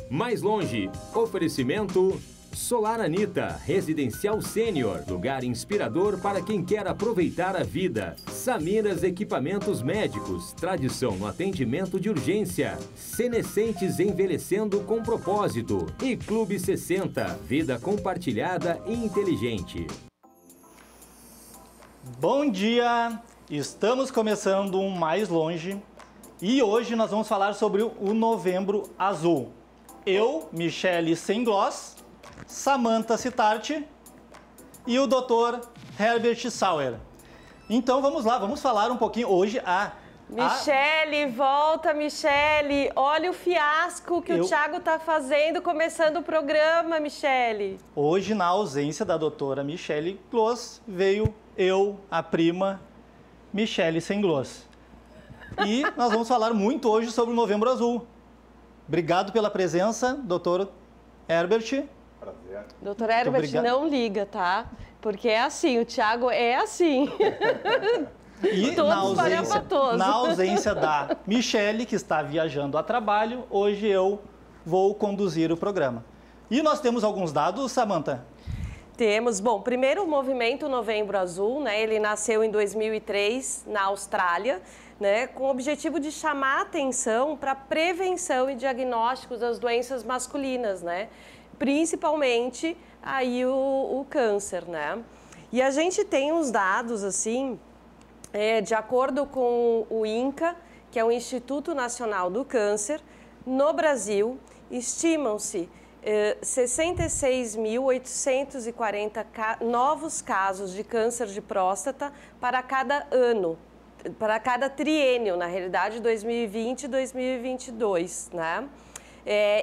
Mais longe, oferecimento Solar Anita, residencial sênior, lugar inspirador para quem quer aproveitar a vida. Samiras Equipamentos Médicos, tradição no atendimento de urgência. Senescentes envelhecendo com propósito. E Clube 60, vida compartilhada e inteligente. Bom dia, estamos começando um Mais Longe e hoje nós vamos falar sobre o Novembro Azul. Eu, Michele Sengloss, Samantha Cittart e o Dr. Herbert Sauer. Então vamos lá, vamos falar um pouquinho hoje Michele, volta, Michele. Olha o fiasco que o Thiago está fazendo começando o programa, Michele. Hoje, na ausência da doutora Michele Gloss, veio eu, a prima Michele Sengloss. E nós vamos falar muito hoje sobre o Novembro Azul. Obrigado pela presença, doutor Herbert. Prazer. Doutor Herbert, não liga, tá? Porque é assim, o Thiago é assim. E na ausência da Michele, que está viajando a trabalho, hoje eu vou conduzir o programa. E nós temos alguns dados, Samantha? Temos. Bom, primeiro o movimento Novembro Azul, né? Ele nasceu em 2003 na Austrália, né? Com o objetivo de chamar a atenção para a prevenção e diagnósticos das doenças masculinas, né? Principalmente aí o câncer, né? E a gente tem uns dados assim, de acordo com o INCA, que é o Instituto Nacional do Câncer, no Brasil, estimam-se 66.840 novos casos de câncer de próstata para cada ano, para cada triênio, na realidade 2020 e 2022, né?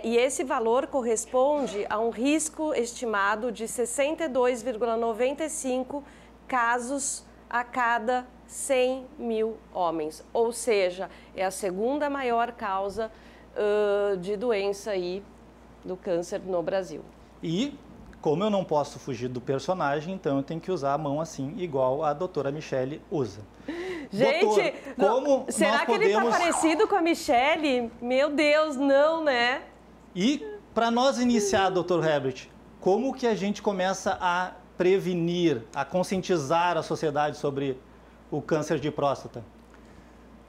E esse valor corresponde a um risco estimado de 62,95 casos a cada 100 mil homens, ou seja, é a segunda maior causa de doença aí do câncer no Brasil. E, como eu não posso fugir do personagem, então eu tenho que usar a mão assim, igual a doutora Michele usa. Gente, doutor, será que ele está parecido com a Michele? Meu Deus, não, né? E, para nós iniciar, doutor Herbert, como que a gente começa a prevenir, a conscientizar a sociedade sobre o câncer de próstata?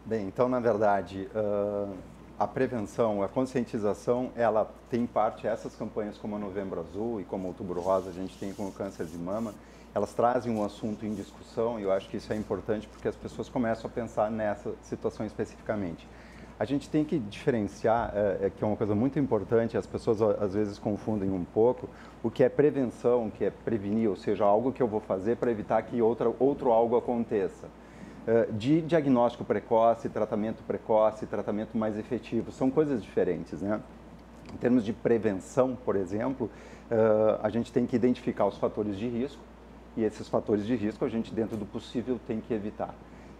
Bem, então, na verdade, a prevenção, a conscientização, ela tem parte, essas campanhas como a Novembro Azul e como o Outubro Rosa a gente tem com o câncer de mama, elas trazem um assunto em discussão e eu acho que isso é importante porque as pessoas começam a pensar nessa situação especificamente. A gente tem que diferenciar, que é uma coisa muito importante, as pessoas às vezes confundem um pouco, o que é prevenção, o que é prevenir, ou seja, algo que eu vou fazer para evitar que outro algo aconteça. De diagnóstico precoce, tratamento mais efetivo, são coisas diferentes, né? Em termos de prevenção, por exemplo, a gente tem que identificar os fatores de risco e esses fatores de risco a gente, dentro do possível, tem que evitar.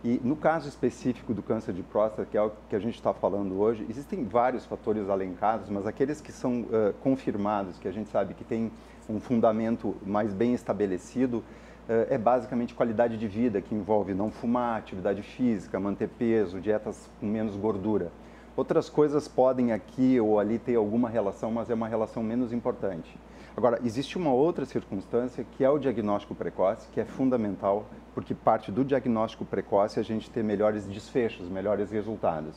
E no caso específico do câncer de próstata, que é o que a gente está falando hoje, existem vários fatores alencados, mas aqueles que são confirmados, que a gente sabe que tem um fundamento mais bem estabelecido, é basicamente qualidade de vida, que envolve não fumar, atividade física, manter peso, dietas com menos gordura. Outras coisas podem aqui ou ali ter alguma relação, mas é uma relação menos importante. Agora, existe uma outra circunstância que é o diagnóstico precoce, que é fundamental, porque parte do diagnóstico precoce a gente ter melhores desfechos, melhores resultados.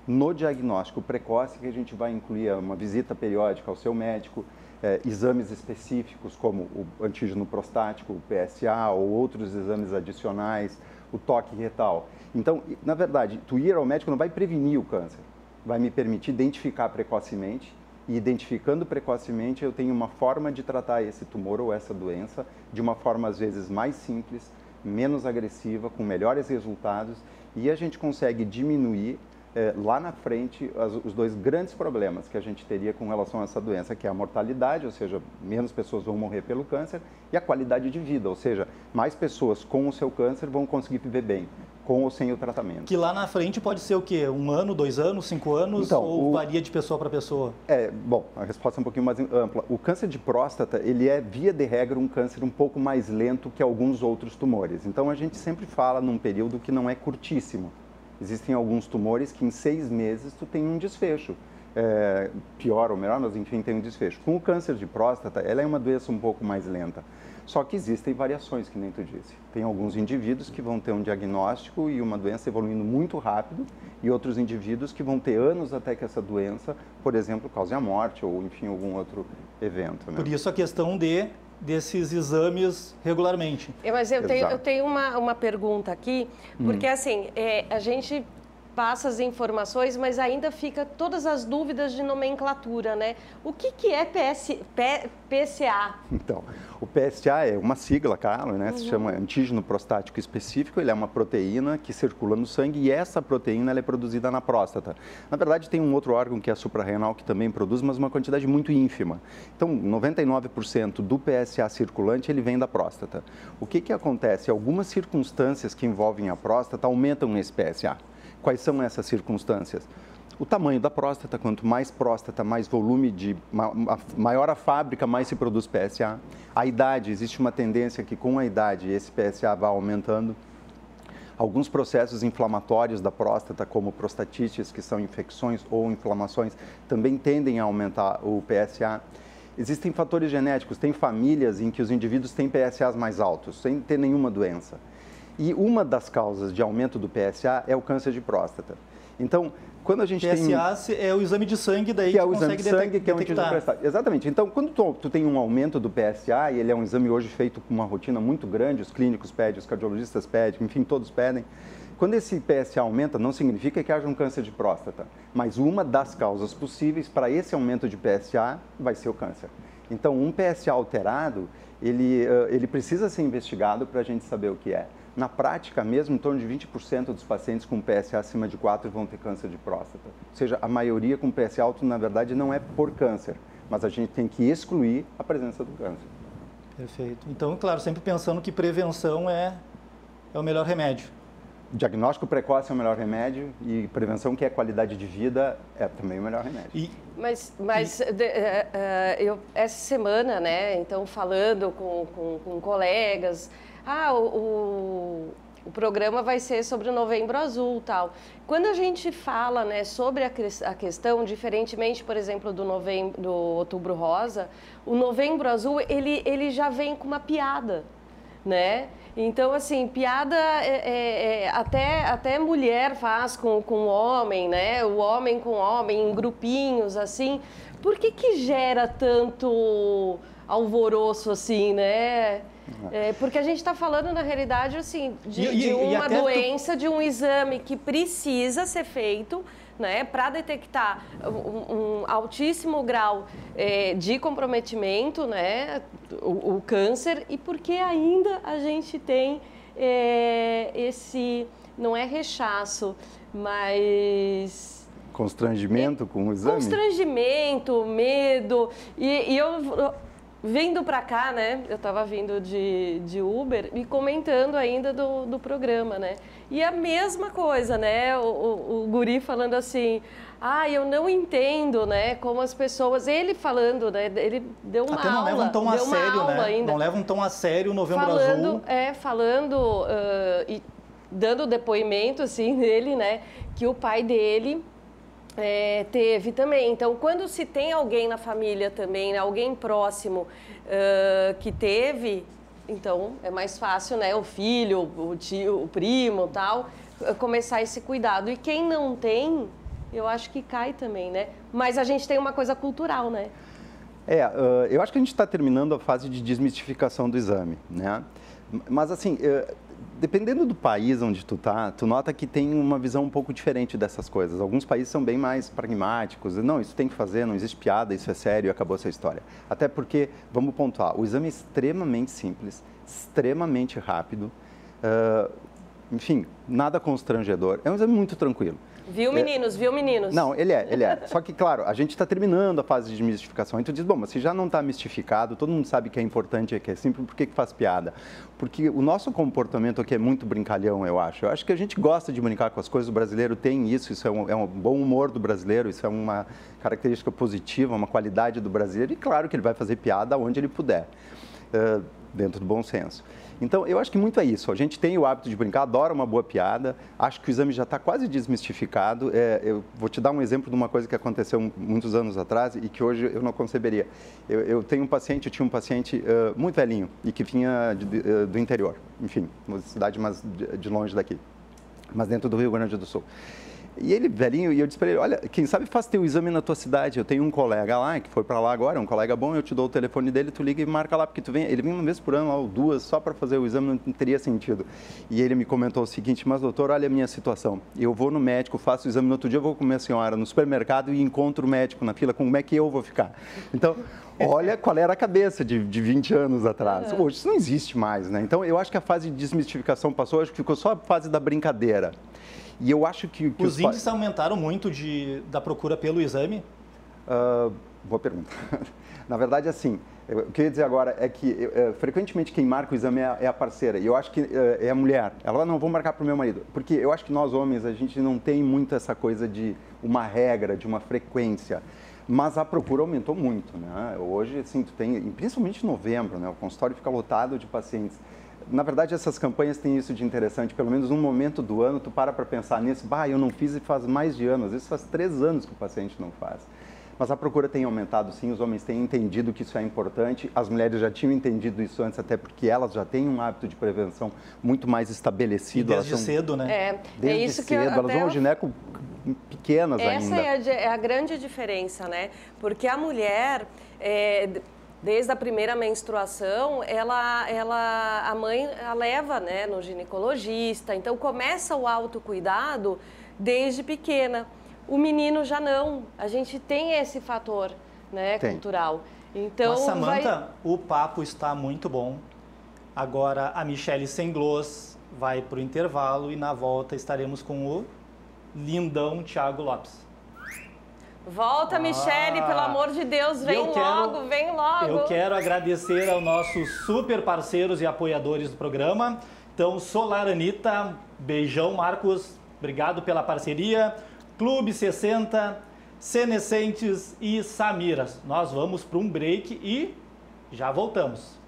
No diagnóstico precoce, que a gente vai incluir uma visita periódica ao seu médico, exames específicos como o antígeno prostático, o PSA ou outros exames adicionais, o toque retal. Então, na verdade, tu ir ao médico não vai prevenir o câncer, vai me permitir identificar precocemente e identificando precocemente eu tenho uma forma de tratar esse tumor ou essa doença de uma forma às vezes mais simples, menos agressiva, com melhores resultados e a gente consegue diminuir lá na frente os dois grandes problemas que a gente teria com relação a essa doença, que é a mortalidade, ou seja, menos pessoas vão morrer pelo câncer, e a qualidade de vida, ou seja, mais pessoas com o seu câncer vão conseguir viver bem, com ou sem o tratamento. Que lá na frente pode ser o quê? 1 ano, 2 anos, 5 anos? Então, ou varia de pessoa para pessoa? Bom, a resposta é um pouquinho mais ampla. O câncer de próstata, ele é, via de regra, um câncer um pouco mais lento que alguns outros tumores. Então, a gente sempre fala num período que não é curtíssimo. Existem alguns tumores que em 6 meses tu tem um desfecho. Pior ou melhor, mas enfim, tem um desfecho. Com o câncer de próstata, ela é uma doença um pouco mais lenta. Só que existem variações, que nem tu disse. Tem alguns indivíduos que vão ter um diagnóstico e uma doença evoluindo muito rápido e outros indivíduos que vão ter anos até que essa doença, por exemplo, cause a morte ou, enfim, algum outro evento. Né? Por isso a questão desses exames regularmente. Mas eu tenho uma pergunta aqui, porque assim, a gente passa as informações, mas ainda fica todas as dúvidas de nomenclatura, né? O que é PSA? Então, o PSA é uma sigla, Carla, né? Se chama antígeno prostático específico. Ele é uma proteína que circula no sangue e essa proteína ela é produzida na próstata. Na verdade, tem um outro órgão que é a suprarrenal que também produz, mas uma quantidade muito ínfima. Então, 99% do PSA circulante ele vem da próstata. O que acontece? Algumas circunstâncias que envolvem a próstata aumentam esse PSA. Quais são essas circunstâncias? O tamanho da próstata, quanto mais próstata, mais volume maior a fábrica, mais se produz PSA. A idade, existe uma tendência que com a idade esse PSA vai aumentando. Alguns processos inflamatórios da próstata, como prostatites, que são infecções ou inflamações, também tendem a aumentar o PSA. Existem fatores genéticos, tem famílias em que os indivíduos têm PSAs mais altos, sem ter nenhuma doença. E uma das causas de aumento do PSA é o câncer de próstata. Então, quando a gente PSA é o exame de sangue daí que é o exame de sangue, que é um antígeno prostático. Exatamente. Então, quando tu tem um aumento do PSA, e ele é um exame hoje feito com uma rotina muito grande, os clínicos pedem, os cardiologistas pedem, enfim, todos pedem. Quando esse PSA aumenta, não significa que haja um câncer de próstata, mas uma das causas possíveis para esse aumento de PSA vai ser o câncer. Então, um PSA alterado, ele precisa ser investigado para a gente saber o que é. Na prática, mesmo em torno de 20% dos pacientes com PSA acima de 4 vão ter câncer de próstata. Ou seja, a maioria com PSA alto, na verdade, não é por câncer, mas a gente tem que excluir a presença do câncer. Perfeito. Então, claro, sempre pensando que prevenção é o melhor remédio. Diagnóstico precoce é o melhor remédio e prevenção, que é qualidade de vida, é também o melhor remédio. Eu essa semana, né, então falando com colegas, o programa vai ser sobre o Novembro Azul, tal. Quando a gente fala, né, sobre a questão, diferentemente, por exemplo, do Outubro Rosa, o Novembro Azul, ele já vem com uma piada, né? Então, assim, piada até mulher faz com homem, né? O homem com homem, em grupinhos, assim. Por que gera tanto alvoroço, assim, né? Porque a gente está falando, na realidade, assim, de uma doença, de um exame que precisa ser feito, né, para detectar um altíssimo grau de comprometimento, né, o câncer, e porque ainda a gente tem esse, não é rechaço, mas... Constrangimento com o exame? Constrangimento, medo, e eu... Vindo para cá, né, eu estava vindo de Uber e comentando ainda do programa, né, e a mesma coisa, né, o guri falando assim, eu não entendo, né, como as pessoas, ele falando, né, ele deu uma aula. Até não leva um tom a sério, né, ainda. Não leva um tom a sério o Novembro Azul. Falando e dando depoimento, assim, dele, né, que o pai dele... teve também. Então, quando se tem alguém na família também, né, alguém próximo que teve, então é mais fácil, né, o filho, o tio, o primo, tal, começar esse cuidado. E quem não tem, eu acho que cai também, né? Mas a gente tem uma coisa cultural, né? Eu acho que a gente está terminando a fase de desmistificação do exame, né? Mas, assim, dependendo do país onde tu tá, tu nota que tem uma visão um pouco diferente dessas coisas. Alguns países são bem mais pragmáticos. Não, isso tem que fazer, não existe piada, isso é sério, acabou essa história. Até porque, vamos pontuar, o exame é extremamente simples, extremamente rápido, enfim, nada constrangedor. É um exame muito tranquilo. Viu, meninos? Viu, meninos? Não, ele é. Só que, claro, a gente está terminando a fase de mistificação. Então, diz, bom, mas se já não está mistificado, todo mundo sabe que é importante, que é simples, por que faz piada? Porque o nosso comportamento aqui é muito brincalhão, eu acho. Eu acho que a gente gosta de brincar com as coisas, o brasileiro tem isso é um bom humor do brasileiro, isso é uma característica positiva, uma qualidade do brasileiro, e claro que ele vai fazer piada onde ele puder, dentro do bom senso. Então, eu acho que muito é isso. A gente tem o hábito de brincar, adora uma boa piada. Acho que o exame já está quase desmistificado. Eu vou te dar um exemplo de uma coisa que aconteceu muitos anos atrás e que hoje eu não conceberia. Eu tinha um paciente muito velhinho e que vinha do interior. Enfim, uma cidade mais de longe daqui, mas dentro do Rio Grande do Sul. E ele, velhinho, e eu disse para ele, olha, quem sabe faz teu exame na tua cidade. Eu tenho um colega lá, que foi para lá agora, um colega bom, eu te dou o telefone dele, tu liga e marca lá, porque ele vem uma vez por ano, lá, ou duas, só para fazer o exame, não teria sentido. E ele me comentou o seguinte, mas doutor, olha a minha situação. Eu vou no médico, faço o exame, no outro dia eu vou com minha senhora no supermercado e encontro o médico na fila, como é que eu vou ficar? Então, olha qual era a cabeça de 20 anos atrás. Hoje isso não existe mais, né? Então, eu acho que a fase de desmistificação passou, acho que ficou só a fase da brincadeira. E eu acho que os índices aumentaram muito da procura pelo exame? Boa pergunta. Na verdade, assim, o que eu ia dizer agora é que frequentemente quem marca o exame é a parceira. E eu acho que é a mulher. Ela não vou marcar para o meu marido. Porque eu acho que nós homens, a gente não tem muito essa coisa de uma regra, de uma frequência. Mas a procura aumentou muito, né? Hoje, assim, tu tem, principalmente em novembro, né? O consultório fica lotado de pacientes. Na verdade, essas campanhas têm isso de interessante, pelo menos num momento do ano, tu para pensar nisso, eu não fiz e faz mais de ano, às vezes faz 3 anos que o paciente não faz. Mas a procura tem aumentado, sim, os homens têm entendido que isso é importante, as mulheres já tinham entendido isso antes, até porque elas já têm um hábito de prevenção muito mais E estabelecido. desde cedo, né? Desde isso cedo, elas vão ao gineco pequenas ainda. Essa é a grande diferença, né? Porque a mulher... Desde a primeira menstruação, a mãe a leva, né, no ginecologista. Então, começa o autocuidado desde pequena. O menino já não. A gente tem esse fator, né, cultural. Então, mas, Samantha, o papo está muito bom. Agora, a Michele Sengloss vai para o intervalo e, na volta, estaremos com o lindão Thiago Lopes. Volta, Michele, pelo amor de Deus, vem logo. Eu quero agradecer aos nossos super parceiros e apoiadores do programa. Então, Solar Anitta, beijão, Marcos, obrigado pela parceria. Clube 60, Senescentes e Samiras. Nós vamos para um break e já voltamos.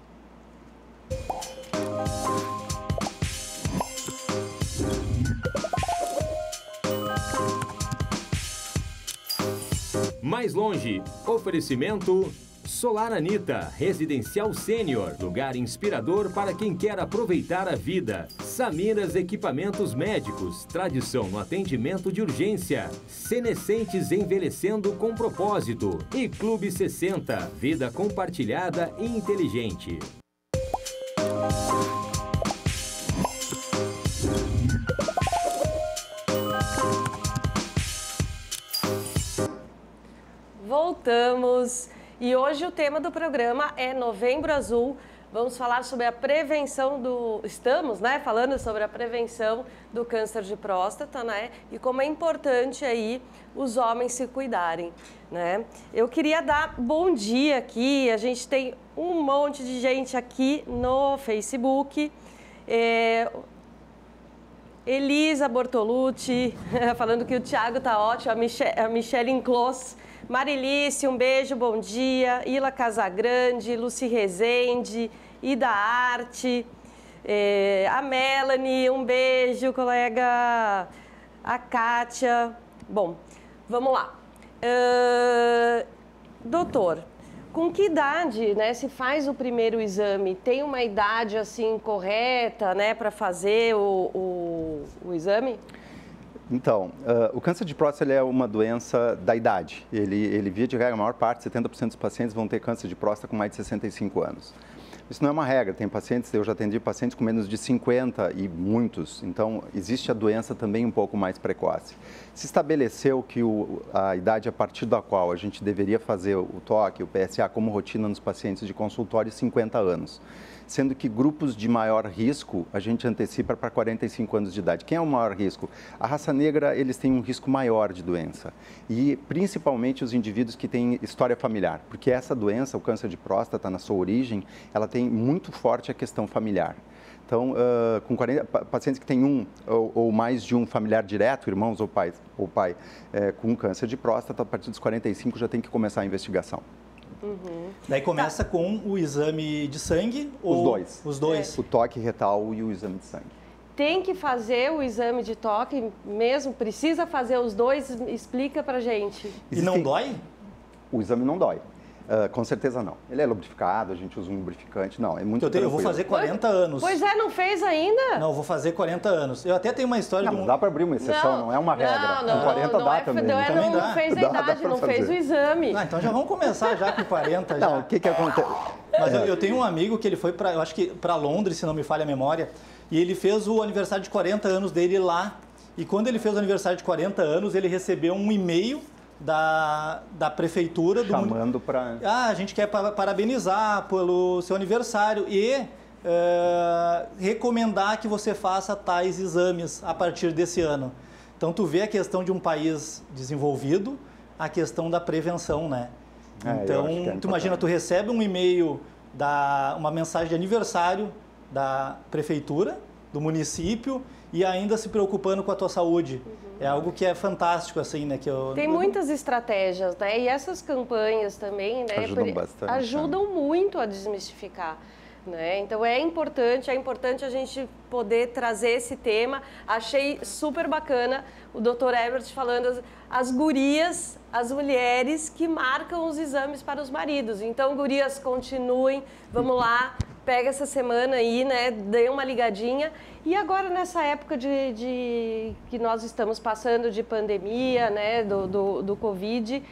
Mais longe, oferecimento Solar Anitta, Residencial Sênior, lugar inspirador para quem quer aproveitar a vida. Samiras Equipamentos Médicos, tradição no atendimento de urgência. Senescentes envelhecendo com propósito. E Clube 60, vida compartilhada e inteligente. Voltamos e hoje o tema do programa é Novembro Azul. Vamos falar sobre a prevenção Estamos, né, falando sobre a prevenção do câncer de próstata, né? E como é importante aí os homens se cuidarem, né? Eu queria dar bom dia aqui. A gente tem um monte de gente aqui no Facebook. Elisa Bortolucci falando que o Thiago tá ótimo. A Michele Enclos. Marilice, um beijo, bom dia. Ila Casagrande, Luci Rezende, Ida Arte, a Melanie, um beijo, colega. A Kátia. Bom, vamos lá. Doutor, com que idade, né, se faz o primeiro exame? Tem uma idade assim correta, né, para fazer o exame? Então, o câncer de próstata ele é uma doença da idade. Ele via de regra, a maior parte, 70% dos pacientes vão ter câncer de próstata com mais de 65 anos. Isso não é uma regra, tem pacientes, eu já atendi pacientes com menos de 50 e muitos, então existe a doença também um pouco mais precoce. Se estabeleceu que a idade a partir da qual a gente deveria fazer o toque, o PSA como rotina nos pacientes de consultório, 50 anos. sendo que grupos de maior risco a gente antecipa para 45 anos de idade. Quem é o maior risco? A raça negra, eles têm um risco maior de doença e principalmente os indivíduos que têm história familiar, porque essa doença, o câncer de próstata, na sua origem, ela tem muito forte a questão familiar. Então, com 40 pacientes que têm um ou mais de um familiar direto, irmãos ou pai, com câncer de próstata, a partir dos 45 já tem que começar a investigação. Daí começa com o exame de sangue? Os dois. Os dois. O toque retal e o exame de sangue. Tem que fazer o exame de toque mesmo? Precisa fazer os dois? Explica pra gente. E não dói? O exame não dói. Com certeza não. Ele é lubrificado, a gente usa um lubrificante. Não, é muito Eu vou fazer 40 anos. Pois é, não fez ainda? Não, eu vou fazer 40 anos. Eu até tenho uma história não, de um... Não dá para abrir uma exceção, não é uma regra. Com 40 dá também. Não fez a idade, não fez o exame. Então já vamos começar já com 40. Já. Não, o que acontece? Mas eu tenho um amigo que ele foi para, eu acho que para Londres, se não me falha a memória, e ele fez o aniversário de 40 anos dele lá. E quando ele fez o aniversário de 40 anos, ele recebeu um e-mail da prefeitura chamando para... a gente quer parabenizar pelo seu aniversário e recomendar que você faça tais exames a partir desse ano. Então tu vê a questão de um país desenvolvido, a questão da prevenção, né? Então tu imagina, tu recebe um e-mail, uma mensagem de aniversário da prefeitura, do município, e ainda se preocupando com a tua saúde. É algo que é fantástico, assim, né? Tem muitas estratégias, né? E essas campanhas também, né? Ajudam muito a desmistificar. Né? Então é importante a gente poder trazer esse tema. Achei super bacana o Dr. Herbert falando as gurias, as mulheres que marcam os exames para os maridos. Então, gurias, continuem, vamos lá, pega essa semana aí, né? Dê uma ligadinha. E agora, nessa época que nós estamos passando de pandemia, né? Do Covid,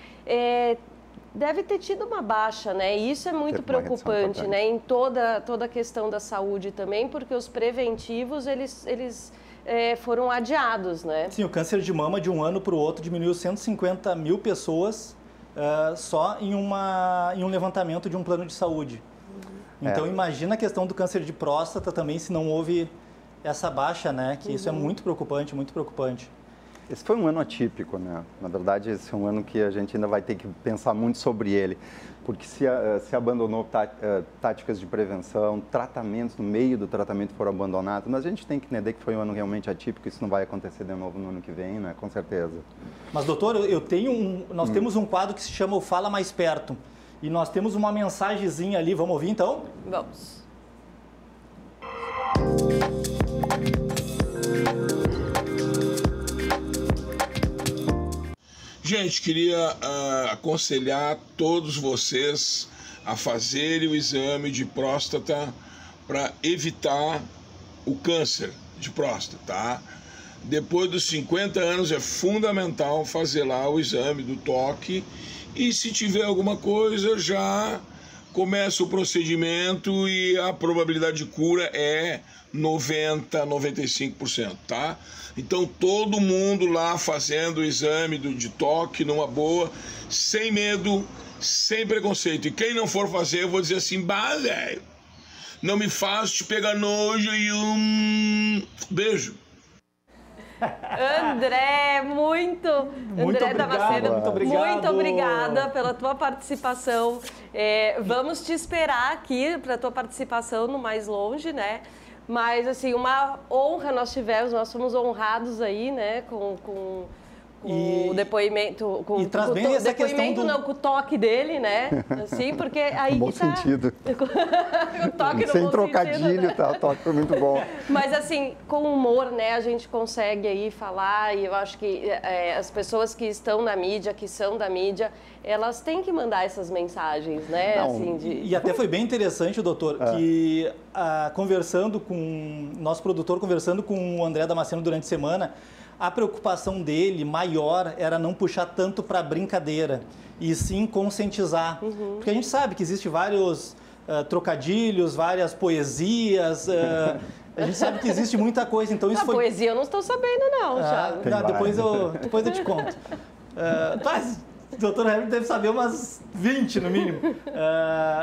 deve ter tido uma baixa, né? E isso é muito preocupante, né? Em toda a questão da saúde também, porque os preventivos, eles foram adiados, né? Sim, o câncer de mama de um ano para o outro diminuiu 150 mil pessoas só em um levantamento de um plano de saúde. Então, imagina a questão do câncer de próstata também, se não houve essa baixa, né? Que isso é muito preocupante, muito preocupante. Esse foi um ano atípico, né? Na verdade, esse é um ano que a gente ainda vai ter que pensar muito sobre ele, porque se abandonou táticas de prevenção, tratamentos no meio do tratamento foram abandonados, mas a gente tem que entender que foi um ano realmente atípico, isso não vai acontecer de novo no ano que vem, né? Com certeza. Mas, doutor, nós temos um quadro que se chama o Fala Mais Perto, e nós temos uma mensagenzinha ali, vamos ouvir então? Vamos. Gente, queria aconselhar todos vocês a fazerem o exame de próstata para evitar o câncer de próstata, tá? Depois dos 50 anos é fundamental fazer lá o exame do toque e se tiver alguma coisa já começa o procedimento e a probabilidade de cura é 90, 95%, tá? Então todo mundo lá fazendo o exame de toque numa boa, sem medo, sem preconceito. E quem não for fazer, eu vou dizer assim, bah, velho, não me faz te pegar nojo e beijo. André, André Damasceno, muito obrigado. Muito obrigada pela tua participação. Vamos te esperar aqui para a tua participação no Mais Longe, né? Mas, assim, uma honra nós tivemos, nós fomos honrados aí, né, com o depoimento, com o toque dele, né, assim, porque aí bom sentido. o toque no sem bom trocadilho, sentido, né? Tá, o toque foi muito bom. Mas, assim, com humor, né, a gente consegue aí falar, e eu acho que as pessoas que estão na mídia, que são da mídia, elas têm que mandar essas mensagens, né? Não, assim, E até foi bem interessante, doutor, que conversando com nosso produtor, conversando com o André Damasceno durante a semana, a preocupação dele maior era não puxar tanto para brincadeira e sim conscientizar. Porque a gente sabe que existem vários trocadilhos, várias poesias, a gente sabe que existe muita coisa. Então isso poesia eu não estou sabendo não, Thiago. Depois eu te conto. O doutor Herbert deve saber umas 20 no mínimo.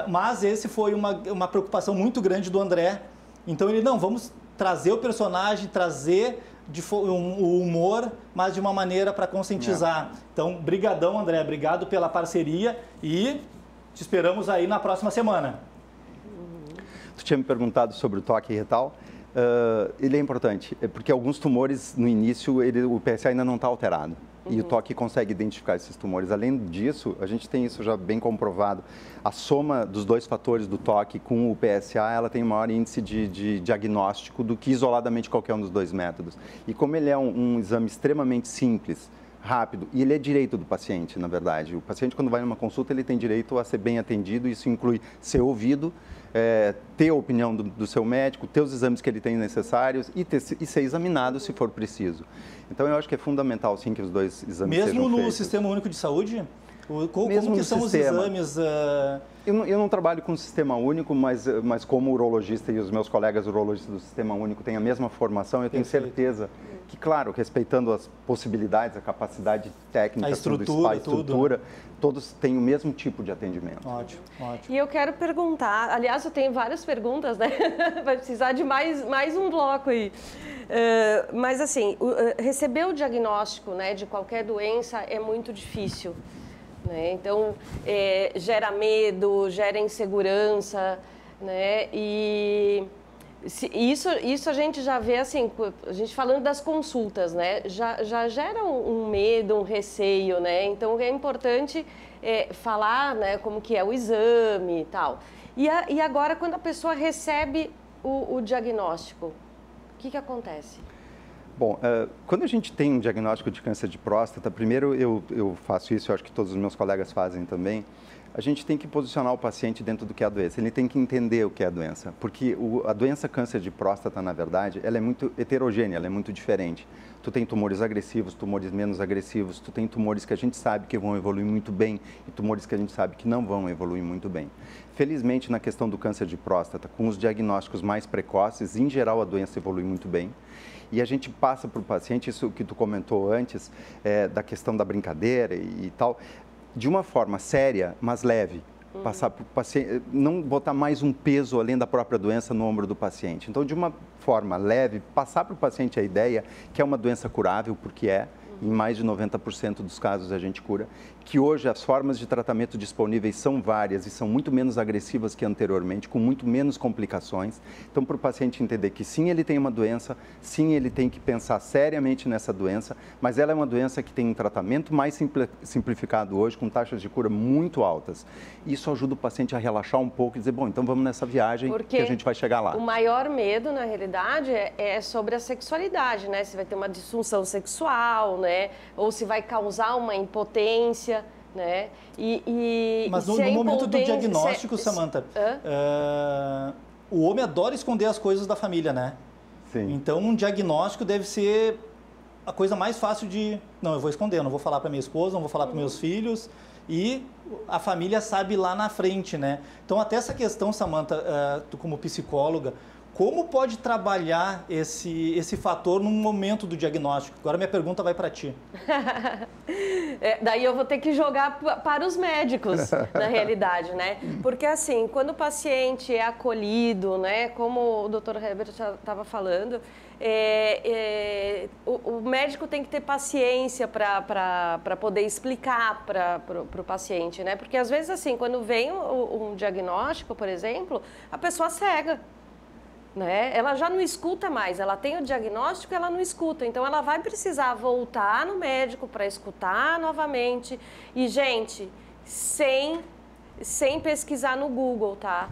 Mas esse foi uma preocupação muito grande do André. Então ele, não, vamos trazer o personagem, trazer o humor, mas de uma maneira para conscientizar. Então, brigadão, André, obrigado pela parceria e te esperamos aí na próxima semana. Tu tinha me perguntado sobre o toque retal. Ele é importante, porque alguns tumores, no início, o PSA ainda não está alterado. E o toque consegue identificar esses tumores. Além disso, a gente tem isso já bem comprovado. A soma dos dois fatores do toque com o PSA, ela tem maior índice de diagnóstico do que isoladamente qualquer um dos dois métodos. E como ele é um exame extremamente simples, rápido, e ele é direito do paciente, na verdade. O paciente, quando vai numa consulta, ele tem direito a ser bem atendido. Isso inclui ser ouvido, ter a opinião do seu médico, ter os exames que ele tem necessários e ser examinado se for preciso. Então, eu acho que é fundamental, sim, que os dois exames sejam feitos. Mesmo no Sistema Único de Saúde? Mesmo que são sistema. Os exames? Eu não trabalho com sistema único, mas como urologista e os meus colegas urologistas do sistema único têm a mesma formação, eu tenho certeza que, claro, respeitando as possibilidades, a capacidade técnica, a estrutura, todos têm o mesmo tipo de atendimento. Ótimo, ótimo. E eu quero perguntar, aliás, eu tenho várias perguntas, né? Vai precisar de mais um bloco aí. Mas assim, receber o diagnóstico, né, de qualquer doença é muito difícil. Né? Então, gera medo, gera insegurança, né? E isso a gente já vê, assim, a gente falando das consultas, né? Já gera um medo, um receio, né? Então, é importante falar, né, como que é o exame e tal. E agora, quando a pessoa recebe o diagnóstico, o que acontece? Bom, quando a gente tem um diagnóstico de câncer de próstata, primeiro eu faço isso, eu acho que todos os meus colegas fazem também, a gente tem que posicionar o paciente dentro do que é a doença, ele tem que entender o que é a doença, porque a doença câncer de próstata, na verdade, ela é muito heterogênea, ela é muito diferente. Tu tem tumores agressivos, tumores menos agressivos, tu tem tumores que a gente sabe que vão evoluir muito bem e tumores que a gente sabe que não vão evoluir muito bem. Felizmente, na questão do câncer de próstata, com os diagnósticos mais precoces, em geral a doença evolui muito bem. E a gente passa para o paciente, isso que tu comentou antes, da questão da brincadeira e tal, de uma forma séria, mas leve. Passar para o paciente, não botar mais um peso além da própria doença no ombro do paciente. Então, de uma forma leve, passar para o paciente a ideia que é uma doença curável, porque em mais de 90% dos casos a gente cura, que hoje as formas de tratamento disponíveis são várias e são muito menos agressivas que anteriormente, com muito menos complicações. Então, para o paciente entender que sim, ele tem uma doença, sim, ele tem que pensar seriamente nessa doença, mas ela é uma doença que tem um tratamento mais simplificado hoje, com taxas de cura muito altas. Isso ajuda o paciente a relaxar um pouco e dizer, bom, então vamos nessa viagem que a gente vai chegar lá. O maior medo, na realidade, é sobre a sexualidade, né? Se vai ter uma disfunção sexual, né? Ou se vai causar uma impotência, né? Mas no momento do diagnóstico, Samantha, o homem adora esconder as coisas da família, né? Sim. Então, um diagnóstico deve ser a coisa mais fácil de... Não, eu vou esconder, eu não vou falar para minha esposa, não vou falar para meus filhos. E a família sabe lá na frente, né? Então, até essa questão, Samantha, tu como psicóloga, como pode trabalhar esse fator no momento do diagnóstico? Agora minha pergunta vai para ti. Daí eu vou ter que jogar para os médicos, na realidade, né? Porque assim, quando o paciente é acolhido, né? Como o Dr. Herbert estava falando, o médico tem que ter paciência para poder explicar para o paciente, né? Porque às vezes assim, quando vem um diagnóstico, por exemplo, a pessoa cega. Né? Ela já não escuta mais, ela tem o diagnóstico, ela não escuta, então ela vai precisar voltar no médico para escutar novamente. E, gente, sem pesquisar no Google, tá?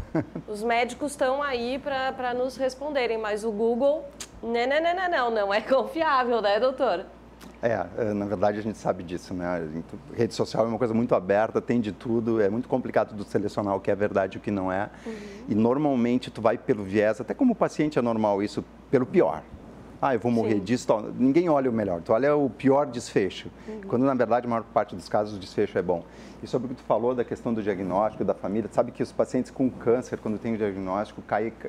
Os médicos estão aí para nos responderem, mas o Google, não é confiável, né, doutor? Na verdade a gente sabe disso, né? Rede social é uma coisa muito aberta, tem de tudo, é muito complicado de selecionar o que é verdade e o que não é. E normalmente tu vai pelo viés, até como paciente é normal isso, pelo pior. Eu vou morrer disso, ninguém olha o melhor, tu olha o pior desfecho, quando na verdade a maior parte dos casos o desfecho é bom. E sobre o que tu falou da questão do diagnóstico, da família, tu sabe que os pacientes com câncer, quando tem o diagnóstico,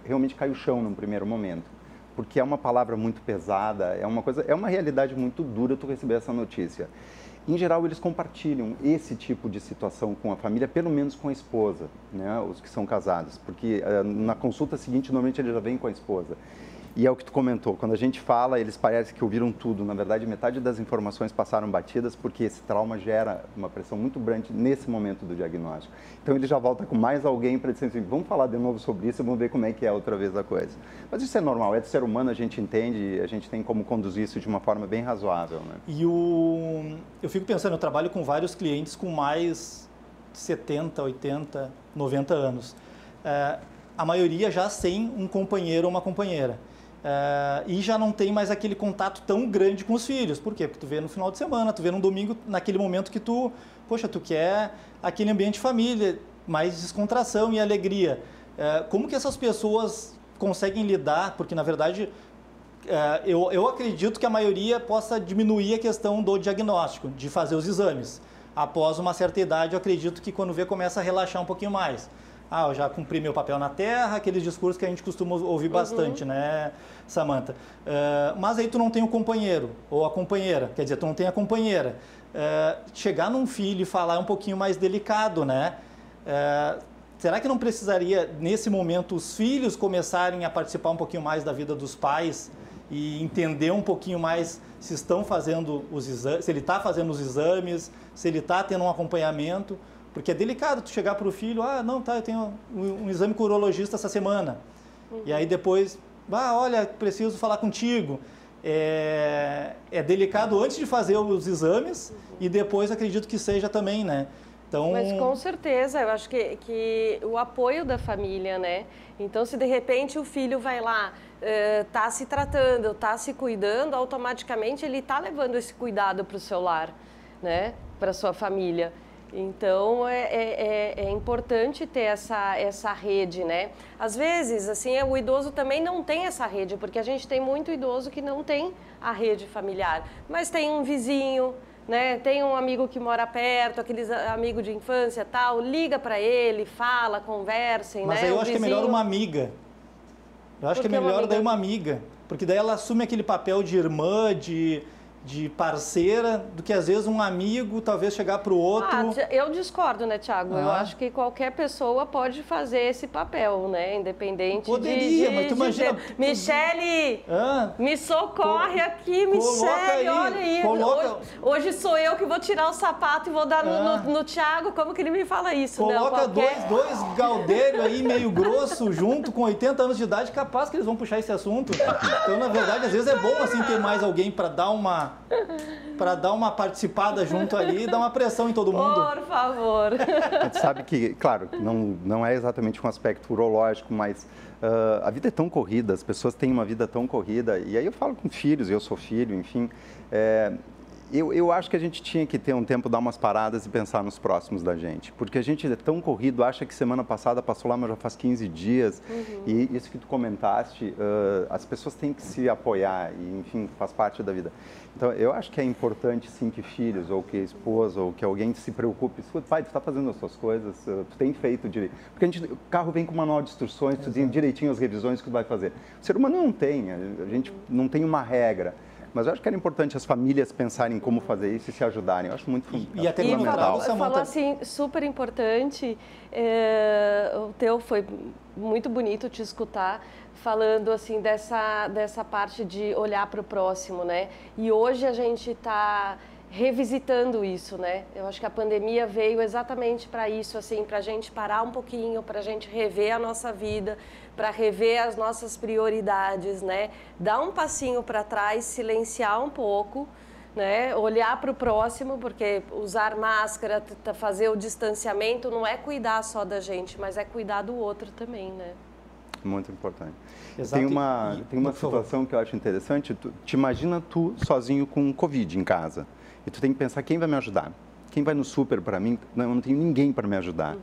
realmente cai o chão num primeiro momento. Porque é uma palavra muito pesada, é uma realidade muito dura tu receber essa notícia. em geral, eles compartilham esse tipo de situação com a família, pelo menos com a esposa, né? Os que são casados, porque na consulta seguinte, normalmente ele já vem com a esposa. E é o que tu comentou, quando a gente fala, eles parecem que ouviram tudo. Na verdade, metade das informações passaram batidas porque esse trauma gera uma pressão muito grande nesse momento do diagnóstico. Então, ele já volta com mais alguém para dizer assim, vamos falar de novo sobre isso e vamos ver como é que é outra vez a coisa. Mas isso é normal, é do ser humano, a gente entende, a gente tem como conduzir isso de uma forma bem razoável, né? E eu fico pensando, eu trabalho com vários clientes com mais de 70, 80, 90 anos. A maioria já sem um companheiro ou uma companheira. E já não tem mais aquele contato tão grande com os filhos. Por quê? Porque tu vê no final de semana, tu vê no domingo, naquele momento que tu quer aquele ambiente de família, mais descontração e alegria. Como que essas pessoas conseguem lidar? Porque, na verdade, eu acredito que a maioria possa diminuir a questão do diagnóstico, de fazer os exames. Após uma certa idade, eu acredito que quando vê, começa a relaxar um pouquinho mais. Eu já cumpri meu papel na terra, aqueles discursos que a gente costuma ouvir bastante, né, Samantha? Mas aí tu não tem o companheiro ou a companheira, quer dizer, tu não tem a companheira. Chegar num filho e falar é um pouquinho mais delicado, né? Será que não precisaria, nesse momento, os filhos começarem a participar um pouquinho mais da vida dos pais e entender um pouquinho mais se estão fazendo os exames, se ele está fazendo os exames, se ele está tendo um acompanhamento? Porque é delicado tu chegar para o filho, eu tenho um exame com o urologista essa semana. E aí depois, olha, preciso falar contigo. É delicado antes de fazer os exames e depois acredito que seja também, né? Então... Mas com certeza, eu acho que o apoio da família, né? Então, se de repente o filho vai lá, tá se tratando, tá se cuidando, automaticamente ele tá levando esse cuidado para o seu lar, né? Para sua família. Então, é importante ter essa rede, né? Às vezes, assim, o idoso também não tem essa rede, porque a gente tem muito idoso que não tem a rede familiar, mas tem um vizinho, né? Tem um amigo que mora perto, aqueles amigos de infância e tal, liga para ele, fala, conversem, mas né? Mas aí eu acho que é melhor uma amiga. Eu acho que é melhor daí uma amiga, porque daí ela assume aquele papel de irmã, de parceira, do que às vezes um amigo talvez chegar para o outro... eu discordo, né, Thiago? Eu acho que qualquer pessoa pode fazer esse papel, né? Independente Poderia, mas tu imagina... Michele, me socorre aqui, Michele, olha aí. Hoje sou eu que vou tirar o sapato e vou dar no Thiago. Como que ele me fala isso? Coloca dois gaudérios aí meio grosso junto, com 80 anos de idade, capaz que eles vão puxar esse assunto. Então, na verdade, às vezes é bom assim ter mais alguém para dar uma participada junto ali e dar uma pressão em todo mundo. Por favor. A gente sabe que, claro, não é exatamente um aspecto urológico, mas a vida é tão corrida, as pessoas têm uma vida tão corrida, e aí eu falo com filhos, eu sou filho, enfim, eu acho que a gente tinha que ter um tempo, dar umas paradas e pensar nos próximos da gente, porque a gente é tão corrido, acha que semana passada passou lá, mas já faz 15 dias, e isso que tu comentaste, as pessoas têm que se apoiar, e enfim, faz parte da vida. Então, eu acho que é importante, sim, que filhos, ou que a esposa, ou que alguém se preocupe. Pai, tu está fazendo as tuas coisas, tu tem feito direito. Porque o carro vem com um manual de instruções, tu tem direitinho as revisões que tu vai fazer. O ser humano não tem, a gente não tem uma regra. Mas eu acho que era importante as famílias pensarem como fazer isso e se ajudarem. Eu acho muito e até fundamental. Falou assim, super importante. O teu foi muito bonito te escutar falando assim dessa parte de olhar para o próximo, né? E hoje a gente está revisitando isso, né? Eu acho que a pandemia veio exatamente para isso, assim, para a gente parar um pouquinho, para a gente rever a nossa vida, para rever as nossas prioridades, né? Dar um passinho para trás, silenciar um pouco, né? Olhar para o próximo, porque usar máscara, fazer o distanciamento não é cuidar só da gente, mas é cuidar do outro também, né? Muito importante. Exato. Tem uma situação que eu acho interessante. Te imagina tu sozinho com Covid em casa. E tu tem que pensar quem vai me ajudar. Quem vai no super para mim? Não, eu não tenho ninguém para me ajudar.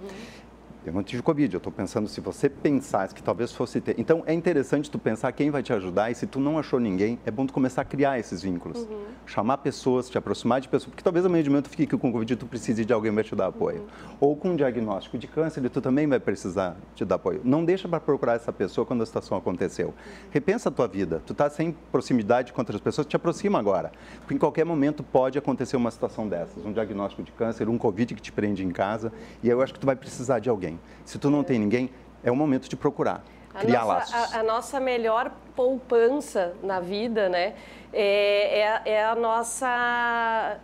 Eu não tive Covid, eu estou pensando se você pensasse que talvez fosse ter. Então, é interessante tu pensar quem vai te ajudar e se tu não achou ninguém, é bom tu começar a criar esses vínculos. Chamar pessoas, te aproximar de pessoas, porque talvez amanhã de manhã tu fique com Covid e tu precise de alguém que vai te dar apoio. Ou com um diagnóstico de câncer, tu também vai precisar te dar apoio. Não deixa para procurar essa pessoa quando a situação aconteceu. Repensa a tua vida. Tu tá sem proximidade com outras pessoas, te aproxima agora. Porque em qualquer momento pode acontecer uma situação dessas, um diagnóstico de câncer, um Covid que te prende em casa, e eu acho que tu vai precisar de alguém. Se tu não tem ninguém, é o momento de procurar, criar laços. A nossa melhor poupança na vida, né, é a nossa...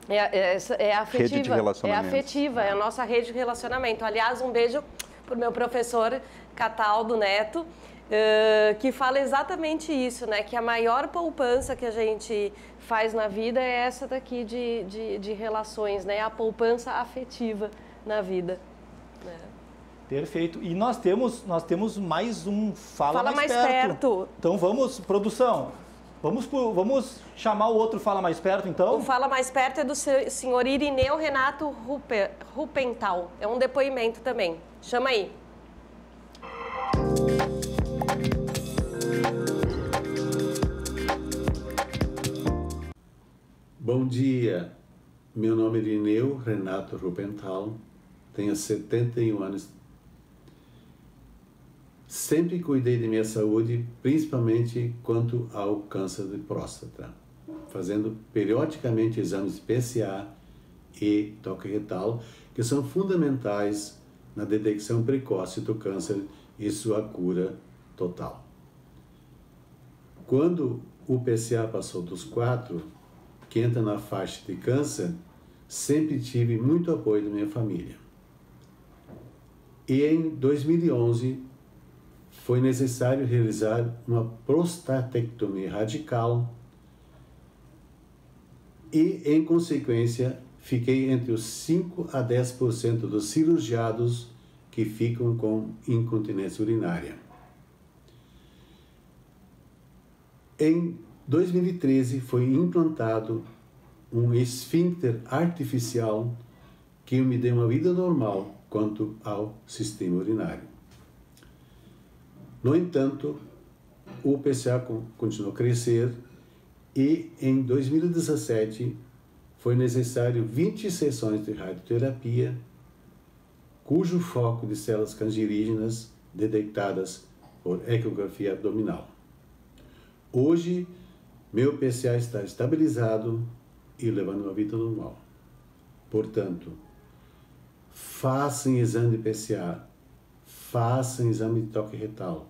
É afetiva. Rede de relacionamento. É afetiva, é a nossa rede de relacionamento. Aliás, um beijo para o meu professor Cataldo Neto, que fala exatamente isso, né? Que a maior poupança que a gente faz na vida é essa daqui de relações, né? A poupança afetiva na vida. Né? Perfeito. E nós temos mais um Fala Mais Perto. Então vamos, produção, vamos chamar o outro Fala Mais Perto, então? O Fala Mais Perto é do senhor Irineu Renato Rupental. É um depoimento também. Chama aí. Bom dia, meu nome é Irineu Renato Rupental, tenho 71 anos. Sempre cuidei de minha saúde, principalmente quanto ao câncer de próstata, fazendo periodicamente exames de PSA e toque retal, que são fundamentais na detecção precoce do câncer e sua cura total. Quando o PSA passou dos 4, que entra na faixa de câncer, sempre tive muito apoio da minha família. E em 2011, foi necessário realizar uma prostatectomia radical e, em consequência, fiquei entre os 5 a 10% dos cirurgiados que ficam com incontinência urinária. Em 2013 foi implantado um esfíncter artificial que me deu uma vida normal quanto ao sistema urinário. No entanto, o PSA continuou a crescer e em 2017 foi necessário 20 sessões de radioterapia, cujo foco de células cancerígenas detectadas por ecografia abdominal. Hoje, meu PSA está estabilizado e levando uma vida normal. Portanto, façam exame de PSA, façam exame de toque retal,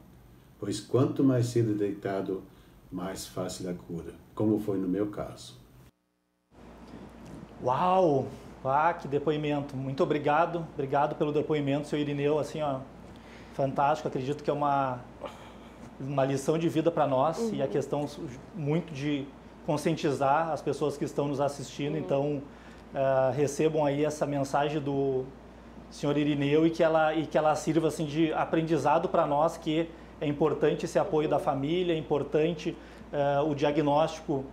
pois quanto mais cedo detectado, mais fácil a cura, como foi no meu caso. Uau! Ah, que depoimento. Muito obrigado. Obrigado pelo depoimento, seu Irineu. Assim, ó, fantástico. Acredito que é uma lição de vida para nós e a questão muito de conscientizar as pessoas que estão nos assistindo. Então, recebam aí essa mensagem do senhor Irineu e que ela sirva assim, de aprendizado para nós, que é importante esse apoio da família, é importante o diagnóstico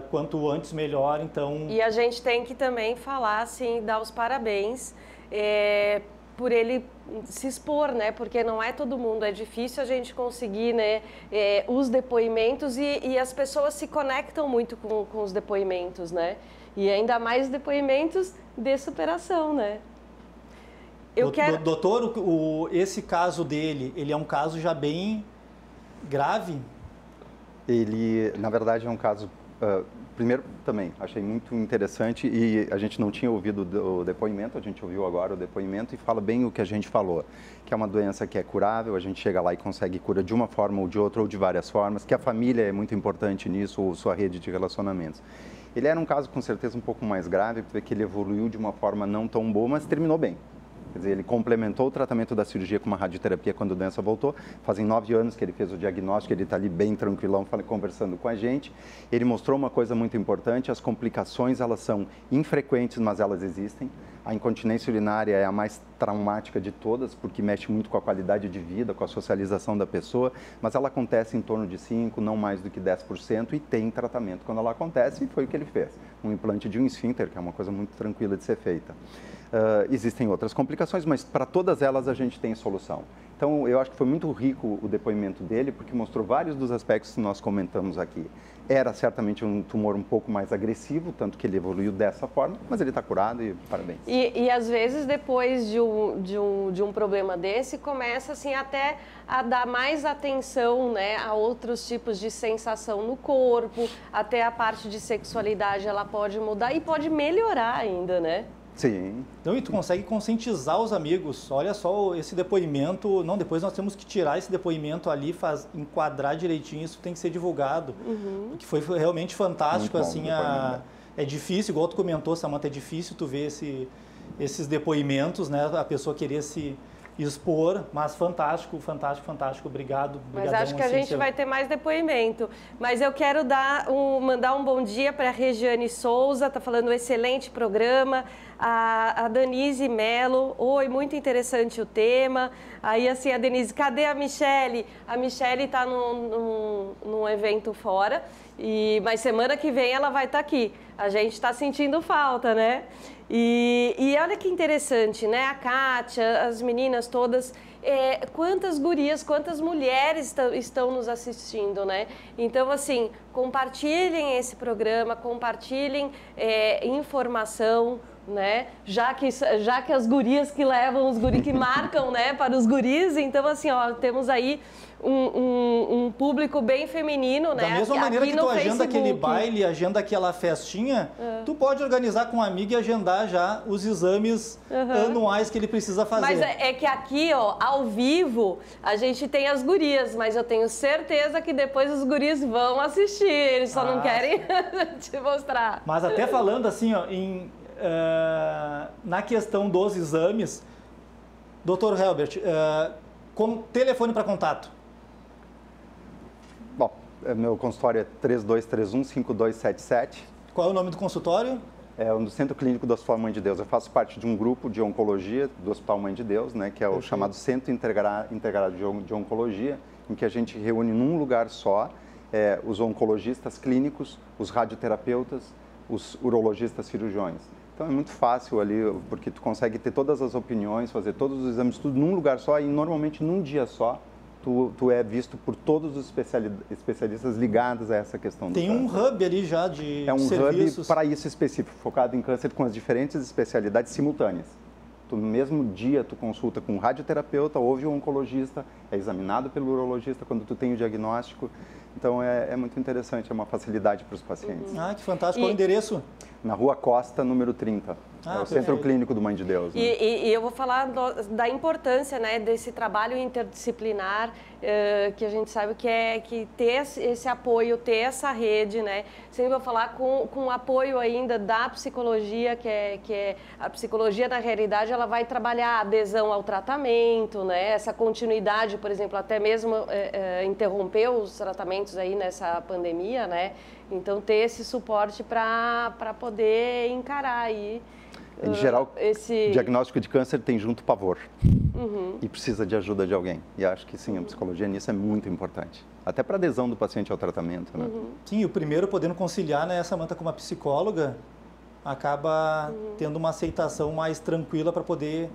quanto antes melhor. Então... E a gente tem que também falar, assim, dar os parabéns por ele se expor, né? Porque não é todo mundo, é difícil a gente conseguir, né, os depoimentos e as pessoas se conectam muito com os depoimentos, né? E ainda mais depoimentos de superação, né? Doutor, esse caso dele, ele é um caso já bem grave? Ele, na verdade, é um caso... primeiro, também, achei muito interessante e a gente não tinha ouvido o depoimento, a gente ouviu agora o depoimento e fala bem o que a gente falou, que é uma doença que é curável, a gente chega lá e consegue cura de uma forma ou de outra ou de várias formas, que a família é muito importante nisso, ou sua rede de relacionamentos. Ele era um caso com certeza um pouco mais grave, porque ele evoluiu de uma forma não tão boa, mas terminou bem. Quer dizer, ele complementou o tratamento da cirurgia com uma radioterapia quando a doença voltou. Fazem 9 anos que ele fez o diagnóstico, ele está ali bem tranquilão, conversando com a gente. Ele mostrou uma coisa muito importante, as complicações, elas são infrequentes, mas elas existem. A incontinência urinária é a mais traumática de todas, porque mexe muito com a qualidade de vida, com a socialização da pessoa, mas ela acontece em torno de 5%, não mais do que 10%, e tem tratamento quando ela acontece, e foi o que ele fez. Um implante de um esfíncter, que é uma coisa muito tranquila de ser feita. Existem outras complicações, mas para todas elas a gente tem solução. Então, eu acho que foi muito rico o depoimento dele, porque mostrou vários dos aspectos que nós comentamos aqui. Era certamente um tumor um pouco mais agressivo, tanto que ele evoluiu dessa forma, mas ele está curado e parabéns. E às vezes, depois de um problema desse, começa assim até a dar mais atenção, né, a outros tipos de sensação no corpo, até a parte de sexualidade ela pode mudar e pode melhorar ainda, né? Sim. Então, e tu consegue conscientizar os amigos. Olha só esse depoimento. Não, depois nós temos que tirar esse depoimento ali, enquadrar direitinho, isso tem que ser divulgado. Que foi realmente fantástico. Assim, é difícil, igual tu comentou, Samantha, é difícil tu ver esses depoimentos, né? A pessoa querer se expor, mas fantástico, fantástico, fantástico. Obrigado. Mas acho que a gente vai ter mais depoimento. Mas eu quero mandar um bom dia para a Regiane Souza, está falando um excelente programa. A Danise Melo, oi, muito interessante o tema. Aí assim, a Denise, cadê a Michele? A Michele está num evento fora, mas semana que vem ela vai estar aqui. A gente está sentindo falta, né? E olha que interessante, né? A Kátia, as meninas todas, quantas gurias, quantas mulheres estão nos assistindo, né? Então, assim, compartilhem esse programa, compartilhem informação, né? Já que as gurias que levam, os guris que marcam, né, para os guris, então assim, ó, temos aí um público bem feminino, né? Da mesma maneira que tu agenda Facebook. aquele baile, agenda aquela festinha, tu pode organizar com um amigo e agendar já os exames anuais que ele precisa fazer. Mas é que aqui, ó, ao vivo, a gente tem as gurias, mas eu tenho certeza que depois os guris vão assistir, eles só não querem te mostrar. Mas até falando assim, ó, na questão dos exames, Dr. Helbert, com telefone para contato. Bom, meu consultório é 3231-5277. Qual é o nome do consultório? É no Centro Clínico do Hospital Mãe de Deus. Eu faço parte de um grupo de oncologia do Hospital Mãe de Deus, né, que é o chamado Centro Integrado de Oncologia, em que a gente reúne num lugar só os oncologistas clínicos, os radioterapeutas, os urologistas cirurgiões. Então é muito fácil ali, porque tu consegue ter todas as opiniões, fazer todos os exames, tudo num lugar só e normalmente num dia só. Tu é visto por todos os especialistas ligados a essa questão do Tem um hub ali já de serviços. Hub para isso específico, focado em câncer com as diferentes especialidades simultâneas. No mesmo dia tu consulta com um radioterapeuta, ouve um oncologista, é examinado pelo urologista quando tu tem o diagnóstico. Então é muito interessante, é uma facilidade para os pacientes. Ah, que fantástico. Qual o endereço? Na Rua Costa, número 30. É o Centro Clínico do Mãe de Deus. Né? E eu vou falar da importância, né, desse trabalho interdisciplinar, que a gente sabe que ter esse apoio, ter essa rede, né? Sempre vou falar com o apoio ainda da psicologia, que a psicologia, na realidade, ela vai trabalhar a adesão ao tratamento, né? Essa continuidade, por exemplo, até mesmo interromper os tratamentos aí nessa pandemia, né? Então, ter esse suporte para poder encarar aí. Em geral, diagnóstico de câncer tem junto pavor e precisa de ajuda de alguém. E acho que sim, a psicologia nisso é muito importante. Até para a adesão do paciente ao tratamento. Né? Sim, o primeiro podendo conciliar, né, Samantha, com uma psicóloga, acaba tendo uma aceitação mais tranquila para poder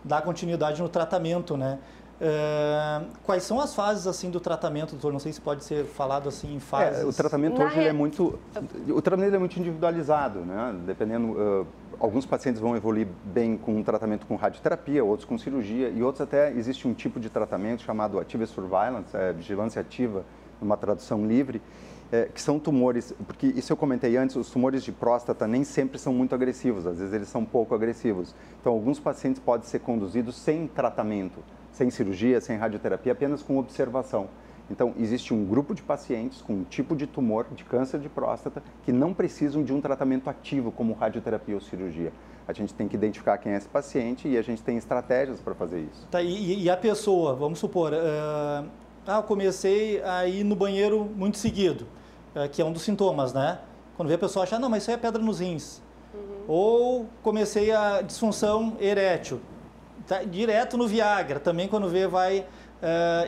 dar continuidade no tratamento, né? Quais são as fases assim do tratamento, doutor? Não sei se pode ser falado assim em fases. O tratamento hoje ele é muito individualizado, né? Dependendo, alguns pacientes vão evoluir bem com um tratamento com radioterapia, outros com cirurgia e outros até existe um tipo de tratamento chamado Active Surveillance, vigilância ativa, numa tradução livre, que são tumores, porque isso eu comentei antes, os tumores de próstata nem sempre são muito agressivos, às vezes eles são pouco agressivos. Então, alguns pacientes podem ser conduzidos sem tratamento, sem cirurgia, sem radioterapia, apenas com observação. Então, existe um grupo de pacientes com um tipo de tumor, de câncer de próstata, que não precisam de um tratamento ativo, como radioterapia ou cirurgia. A gente tem que identificar quem é esse paciente e a gente tem estratégias para fazer isso. Tá, e a pessoa, vamos supor, eu comecei a ir no banheiro muito seguido, que é um dos sintomas, né? Quando vê a pessoa achar, não, mas isso aí é pedra nos rins. Ou comecei a disfunção erétil, tá direto no Viagra, também quando vê vai...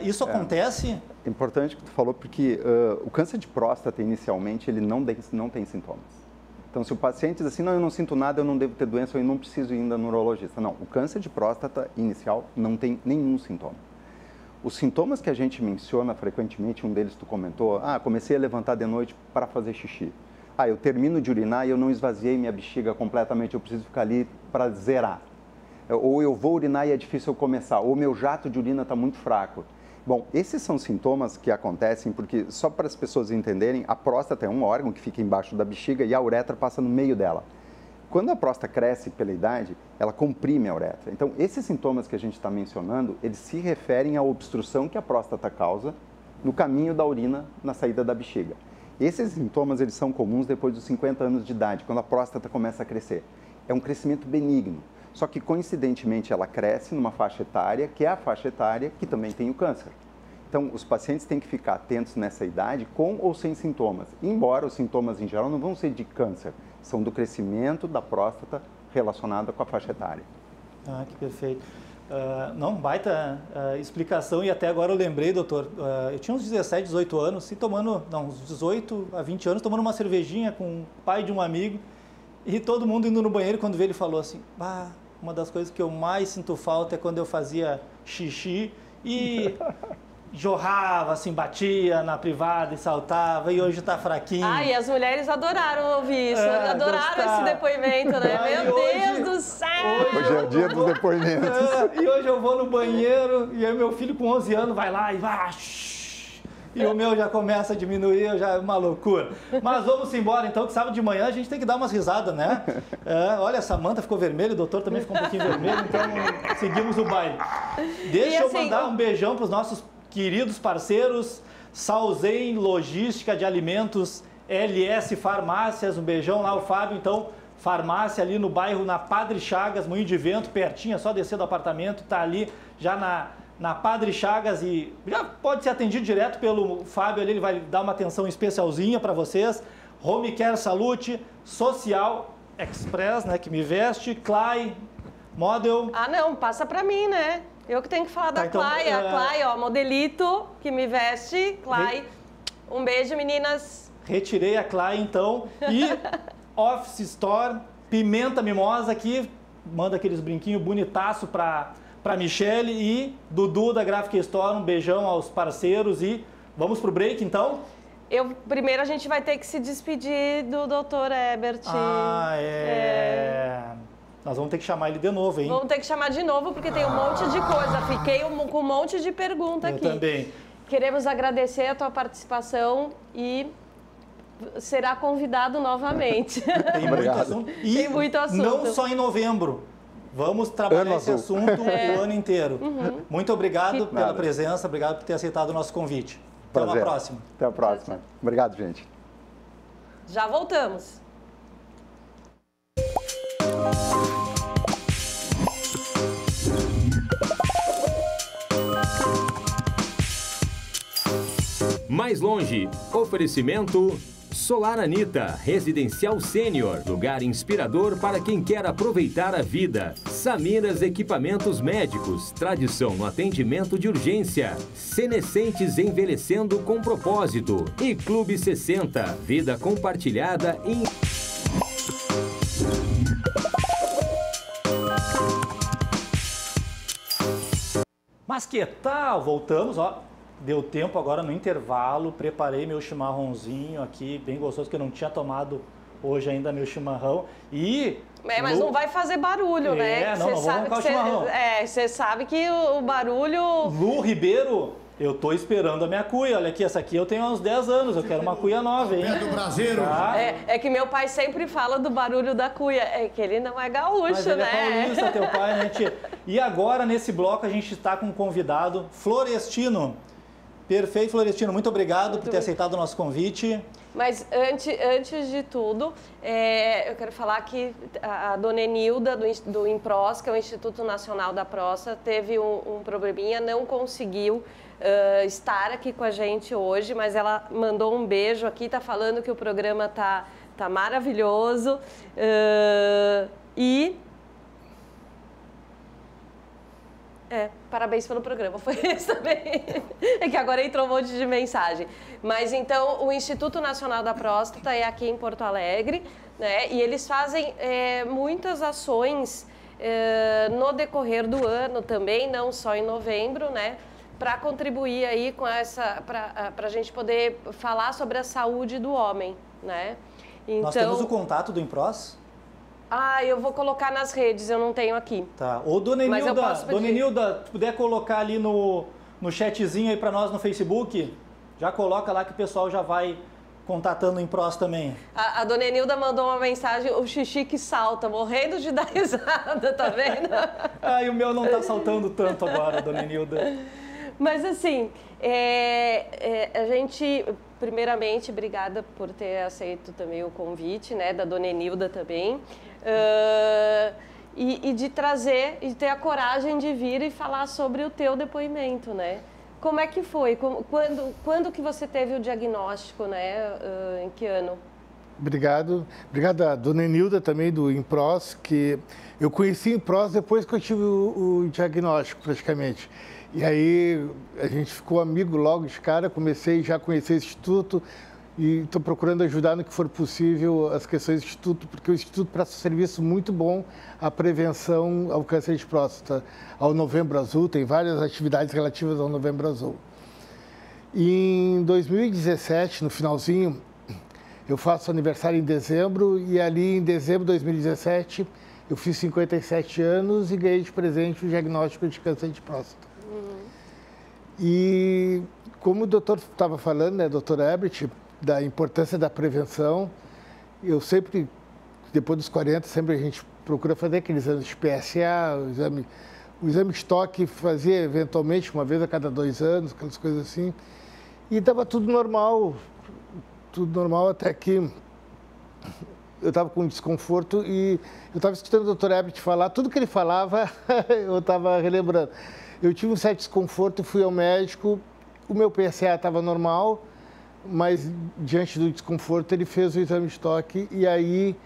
isso acontece? É importante que tu falou porque o câncer de próstata inicialmente ele não tem sintomas. Então se o paciente diz assim, não, eu não sinto nada, eu não devo ter doença, eu não preciso ir ainda no urologista. Não, o câncer de próstata inicial não tem nenhum sintoma. Os sintomas que a gente menciona frequentemente, um deles tu comentou, comecei a levantar de noite para fazer xixi. Eu termino de urinar e eu não esvaziei minha bexiga completamente, eu preciso ficar ali para zerar. Ou eu vou urinar e é difícil eu começar, ou meu jato de urina está muito fraco. Bom, esses são sintomas que acontecem porque, só para as pessoas entenderem, a próstata é um órgão que fica embaixo da bexiga e a uretra passa no meio dela. Quando a próstata cresce pela idade, ela comprime a uretra. Então, esses sintomas que a gente está mencionando, eles se referem à obstrução que a próstata causa no caminho da urina na saída da bexiga. Esses sintomas, eles são comuns depois dos 50 anos de idade, quando a próstata começa a crescer. É um crescimento benigno. Só que, coincidentemente, ela cresce numa faixa etária, que é a faixa etária que também tem o câncer. Então, os pacientes têm que ficar atentos nessa idade, com ou sem sintomas. Embora os sintomas, em geral, não vão ser de câncer, são do crescimento da próstata relacionada com a faixa etária. Que perfeito. Não, baita explicação, e até agora eu lembrei, doutor, eu tinha uns 17, 18 anos, e uns 18 a 20 anos, tomando uma cervejinha com o pai de um amigo, e todo mundo indo no banheiro, quando veio ele falou assim, uma das coisas que eu mais sinto falta é quando eu fazia xixi e jorrava, assim, batia na privada e saltava, e hoje tá fraquinho. E as mulheres adoraram ouvir isso, adoraram esse depoimento, né? Meu Deus do céu! Hoje é o dia dos depoimentos. E hoje eu vou no banheiro, e aí meu filho com 11 anos vai lá e o meu já começa a diminuir, já é uma loucura. Mas vamos embora então, que sábado de manhã a gente tem que dar umas risadas, né? Olha, a Samanta ficou vermelha, o doutor também ficou um pouquinho vermelho, então seguimos o baile. Deixa eu mandar um beijão para os nossos queridos parceiros, Salzen Logística de Alimentos, LS Farmácias, um beijão lá, o Fábio, então, farmácia ali no bairro, na Padre Chagas, Moinho de Vento, pertinho, é só descer do apartamento, tá ali já na Padre Chagas e já pode ser atendido direto pelo Fábio ali, ele vai dar uma atenção especialzinha para vocês. Home Care Salute, Social Express, né, que me veste, Clay, Model. Não, passa para mim, né? Eu que tenho que falar da Clay, a Clay, modelito que me veste, Clay. Um beijo, meninas. Retirei a Clay, então, e Office Store, Pimenta Mimosa, que manda aqueles brinquinhos bonitaço para Michele, e Dudu da Graphic Store, um beijão aos parceiros, e vamos pro break então? Primeiro a gente vai ter que se despedir do Dr. Herbert. Nós vamos ter que chamar ele de novo, hein? Vamos ter que chamar de novo, porque tem um monte de coisa. Fiquei com um monte de pergunta aqui. Eu também. Queremos agradecer a tua participação e será convidado novamente. Tem muito assunto. E tem muito assunto. Não só em novembro. Vamos trabalhar esse assunto o ano inteiro. Muito obrigado pela presença, obrigado por ter aceitado o nosso convite. Até uma próxima. Até a próxima. Obrigado, gente. Já voltamos. Mais longe, oferecimento Solar Anita, Residencial Sênior, lugar inspirador para quem quer aproveitar a vida. Samiras Equipamentos Médicos, tradição no atendimento de urgência. Senescentes envelhecendo com propósito. E Clube 60, vida compartilhada em... Mas que tal? Voltamos, Deu tempo agora no intervalo, preparei meu chimarrãozinho aqui, bem gostoso, que eu não tinha tomado hoje ainda meu chimarrão. Mas não vai fazer barulho, né? Não vou arrancar o chimarrão. Você sabe que o barulho... Lu Ribeiro, eu tô esperando a minha cuia. Olha aqui, essa aqui eu tenho há uns 10 anos, eu quero uma cuia nova, hein? Do Brasil. Tá? É que meu pai sempre fala do barulho da cuia, é que ele não é gaúcho, mas ele né? É paulista, teu pai, né, tia? E agora, nesse bloco, a gente está com um convidado, Florestino. Perfeito, Florestino. Muito obrigado por ter aceitado o nosso convite. Mas antes de tudo, eu quero falar que a dona Enilda, do INPROS, que é o Instituto Nacional da Próstata, teve um probleminha, não conseguiu estar aqui com a gente hoje, mas ela mandou um beijo aqui, está falando que o programa está Tá maravilhoso. Parabéns pelo programa, foi isso também. É que agora entrou um monte de mensagem. Mas então, o Instituto Nacional da Próstata é aqui em Porto Alegre, né? E eles fazem muitas ações no decorrer do ano também, não só em novembro, né? Para contribuir aí com para a gente poder falar sobre a saúde do homem, né? Então, nós temos o contato do INPROS? Eu vou colocar nas redes, eu não tenho aqui. Tá. Ô, Dona Enilda, se puder colocar ali no chatzinho aí para nós no Facebook, já coloca lá que o pessoal já vai contatando o INPROS também. A Dona Enilda mandou uma mensagem, o xixi que salta, morrendo de dar risada, tá vendo? E o meu não tá saltando tanto agora, Dona Enilda. Mas assim, a gente, primeiramente, obrigada por ter aceito também o convite, né, da Dona Enilda também, e de trazer, e ter a coragem de vir e falar sobre o teu depoimento, né? Como é que foi? Quando que você teve o diagnóstico, né? Em que ano? Obrigado a Dona Enilda também do INPROS, que eu conheci o INPROS depois que eu tive o diagnóstico, praticamente. E aí a gente ficou amigo logo de cara, comecei já a conhecer esse instituto e estou procurando ajudar no que for possível as questões do instituto, porque o instituto presta um serviço muito bom à prevenção ao câncer de próstata, ao Novembro Azul, tem várias atividades relativas ao Novembro Azul. E em 2017, no finalzinho, eu faço aniversário em dezembro e ali em dezembro de 2017 eu fiz 57 anos e ganhei de presente o diagnóstico de câncer de próstata. E como o doutor estava falando, né, doutor Ebert, da importância da prevenção, eu sempre, depois dos 40, sempre a gente procura fazer aqueles exames de PSA, o exame de toque fazia eventualmente uma vez a cada 2 anos, aquelas coisas assim, e estava tudo normal até que eu estava com desconforto e eu estava escutando o doutor Ebert falar, tudo que ele falava eu estava relembrando. Eu tive um certo desconforto, fui ao médico, o meu PSA estava normal, mas diante do desconforto ele fez o exame de toque e aí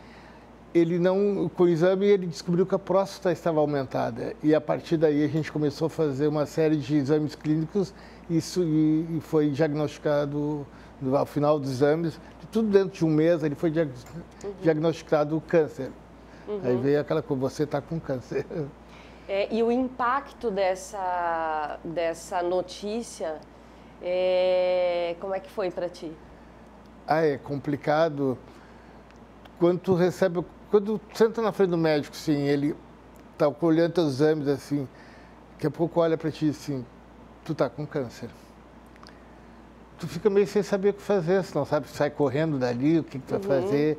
com o exame ele descobriu que a próstata estava aumentada e a partir daí a gente começou a fazer uma série de exames clínicos e foi diagnosticado ao final dos exames, tudo dentro de um mês ele foi diagnosticado o câncer. Aí veio aquela coisa, você está com câncer. E o impacto dessa notícia, como é que foi para ti? É complicado. Quando tu senta na frente do médico, assim, ele está olhando teus exames, assim, daqui a pouco olha para ti assim, tu está com câncer. Tu fica meio sem saber o que fazer, você não sabe, sai correndo dali, o que tu vai fazer.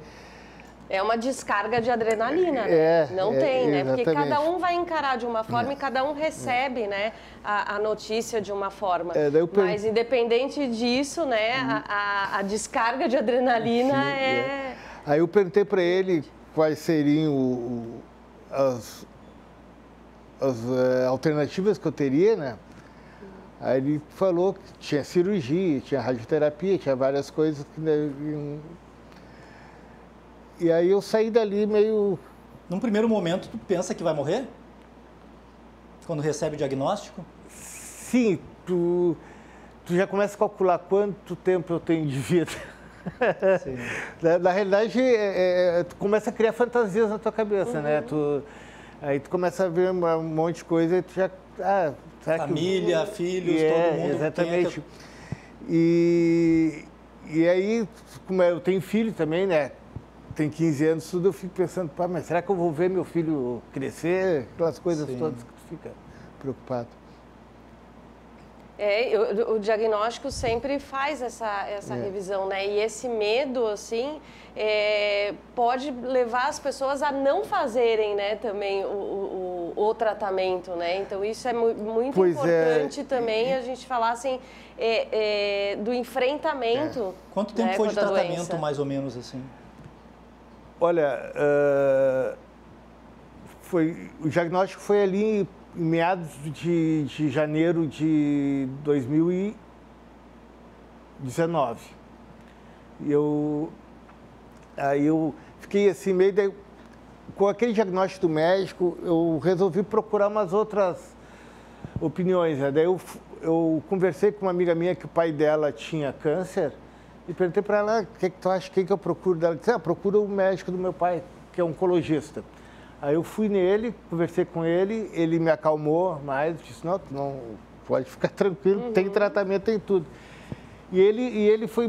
É uma descarga de adrenalina, né? Não tem, né? Porque cada um vai encarar de uma forma e cada um recebe, né, a notícia de uma forma. Mas independente disso, né, a descarga de adrenalina Aí eu perguntei para ele quais seriam as alternativas que eu teria, né? Aí ele falou que tinha cirurgia, tinha radioterapia, tinha várias coisas que E aí eu saí dali meio... Num primeiro momento, tu pensa que vai morrer? Quando recebe o diagnóstico? Sim, tu já começa a calcular quanto tempo eu tenho de vida. Sim. Na realidade, tu começa a criar fantasias na tua cabeça, né? Aí tu começa a ver um monte de coisa e tu já... Família, filhos, todo mundo. Exatamente. E aí, como eu tenho filho também, né? Tem 15 anos, tudo, eu fico pensando, mas será que eu vou ver meu filho crescer? Aquelas coisas todas que tu fica preocupado. O diagnóstico sempre faz essa revisão, né? E esse medo, assim, pode levar as pessoas a não fazerem, né, também o tratamento, né? Então, isso é muito importante também a gente falar, assim, do enfrentamento. Quanto tempo foi de tratamento, mais ou menos, assim? Olha, o diagnóstico foi ali em meados de janeiro de 2019. Aí eu fiquei assim, meio... Daí, com aquele diagnóstico do médico, eu resolvi procurar umas outras opiniões. Né? Daí eu conversei com uma amiga minha que o pai dela tinha câncer e perguntei para ela, o que tu acha, quem que eu procuro dela? Ela disse, procura o médico do meu pai, que é oncologista. Aí eu fui nele, conversei com ele, ele me acalmou mais, disse, não, tu não pode ficar tranquilo, tem tratamento, tem tudo. E ele foi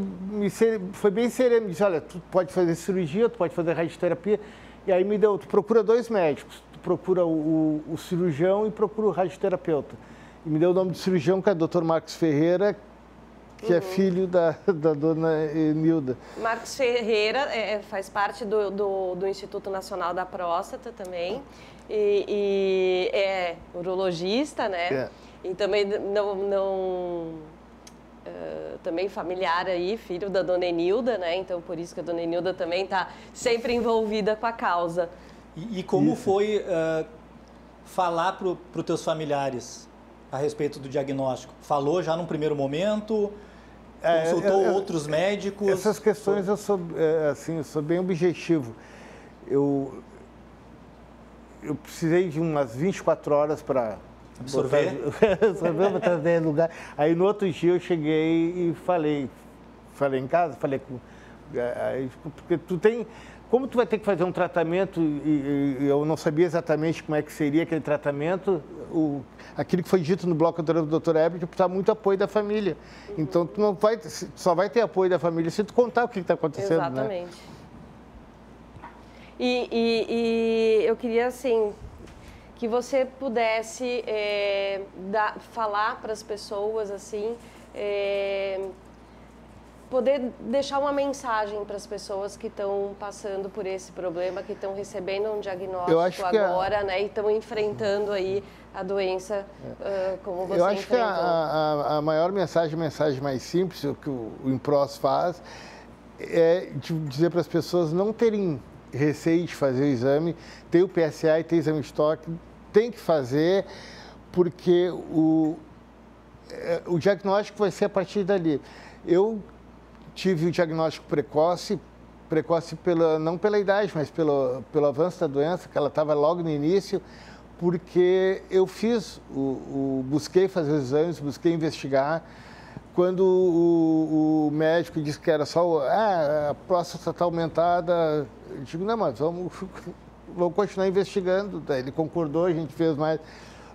bem sereno, me disse, olha, tu pode fazer cirurgia, tu pode fazer radioterapia. E aí tu procura 2 médicos, tu procura o cirurgião e procura o radioterapeuta. E me deu o nome do cirurgião, que é o Dr. Marcos Ferreira, que é filho da dona Enilda. Marcos Ferreira faz parte do Instituto Nacional da Próstata também, e é urologista, né? E também também familiar aí, filho da dona Enilda, né? Então, por isso que a dona Enilda também está sempre envolvida com a causa. E como foi falar para os teus familiares a respeito do diagnóstico? Falou já num primeiro momento? Consultou outros médicos? Essas questões eu sou bem objetivo. Eu precisei de umas 24 horas para absorver para trazer lugar. Aí no outro dia eu cheguei e falei em casa, porque como tu vai ter que fazer um tratamento e eu não sabia exatamente como é que seria aquele tratamento, aquilo que foi dito no bloco anterior do Dr. Ebert, precisa muito apoio da família. Então tu só vai ter apoio da família se tu contar o que está acontecendo. Exatamente. Né? E eu queria, assim, que você pudesse falar para as pessoas, assim, poder deixar uma mensagem para as pessoas que estão passando por esse problema, que estão recebendo um diagnóstico agora, né, e estão enfrentando aí a doença como você enfrentou. Eu acho que a maior mensagem, a mensagem mais simples, o que o INPROS faz, é de dizer para as pessoas não terem receio de fazer o exame, tem o PSA e tem o exame de toque, tem que fazer, porque o diagnóstico vai ser a partir dali. Eu tive o diagnóstico precoce não pela idade, mas pelo avanço da doença, que ela estava logo no início, porque eu busquei fazer os exames, busquei investigar. Quando o médico disse que era só a próstata está aumentada, eu digo, não, mas vamos continuar investigando. Ele concordou, a gente fez mais.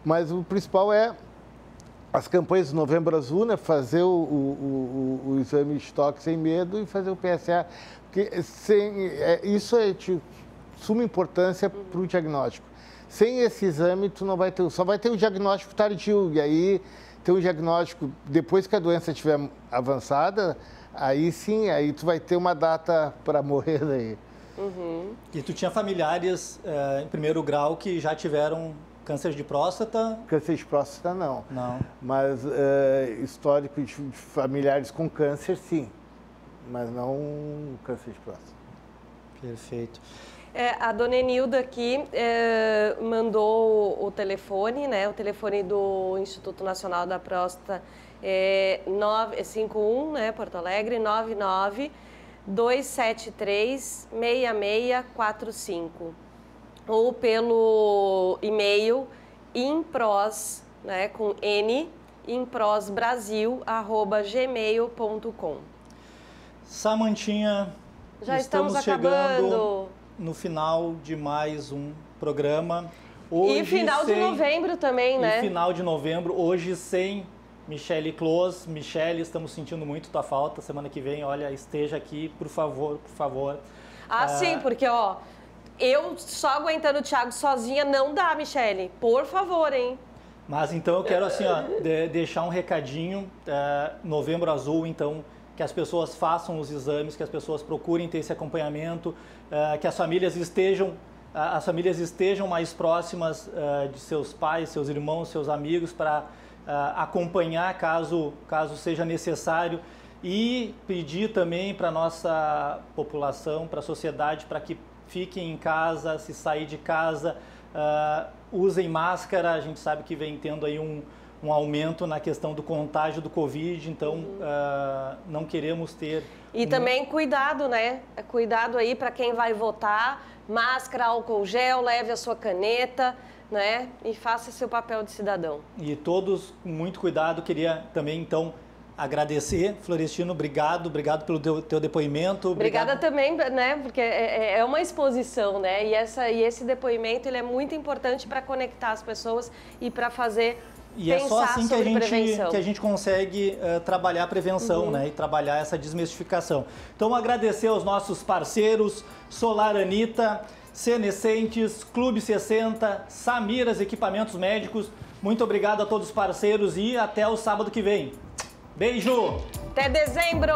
Mas o principal é as campanhas do Novembro Azul, né? Fazer o exame de toque sem medo e fazer o PSA. Porque isso é de suma importância para o diagnóstico. Sem esse exame, tu não vai ter, só vai ter o diagnóstico tardio. E aí, ter um diagnóstico, depois que a doença estiver avançada, aí sim, aí tu vai ter uma data para morrer daí. E tu tinha familiares em primeiro grau que já tiveram câncer de próstata? Câncer de próstata, não. Não. Mas histórico de familiares com câncer, sim. Mas não câncer de próstata. Perfeito. A dona Enilda aqui mandou o telefone, né? O telefone do Instituto Nacional da Próstata é 951, né? Porto Alegre, 99-273-6645. Ou pelo e-mail impros, né? Com N, improsbrasil@gmail.com. Samantinha, já estamos chegando no final de mais um programa. Hoje, e final de novembro também, né? E final de novembro, hoje sem Michele Close. Michele, estamos sentindo muito tua falta. Semana que vem, olha, esteja aqui, por favor, por favor. Sim, porque, ó, eu só aguentando o Thiago sozinha não dá, Michele. Por favor, hein? Mas então eu quero, assim, ó, deixar um recadinho. Novembro Azul, então, que as pessoas façam os exames, que as pessoas procurem ter esse acompanhamento, que as famílias estejam mais próximas de seus pais, seus irmãos, seus amigos, para acompanhar caso seja necessário, e pedir também para a nossa população, para a sociedade, para que fiquem em casa, se sair de casa, usem máscara. A gente sabe que vem tendo aí um um aumento na questão do contágio do Covid, então não queremos ter... E também cuidado, né? Cuidado aí para quem vai votar, máscara, álcool gel, leve a sua caneta, né? E faça seu papel de cidadão. E todos com muito cuidado. Queria também, então, agradecer. Florestino, obrigado pelo teu depoimento. Obrigada também, né? Porque é uma exposição, né? E esse depoimento ele é muito importante para conectar as pessoas e para fazer e é só assim que a gente consegue trabalhar a prevenção, né? E trabalhar essa desmistificação. Então, agradecer aos nossos parceiros, Solar Anita, Senescentes, Clube 60, Samiras Equipamentos Médicos. Muito obrigado a todos os parceiros e até o sábado que vem. Beijo! Até dezembro!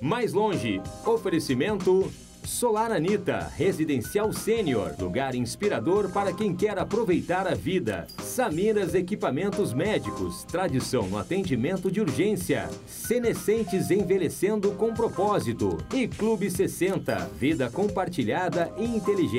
Mais longe, oferecimento Solar Anita, Residencial Sênior, lugar inspirador para quem quer aproveitar a vida. Samiras Equipamentos Médicos, tradição no atendimento de urgência. Senescentes envelhecendo com propósito. E Clube 60, vida compartilhada e inteligente.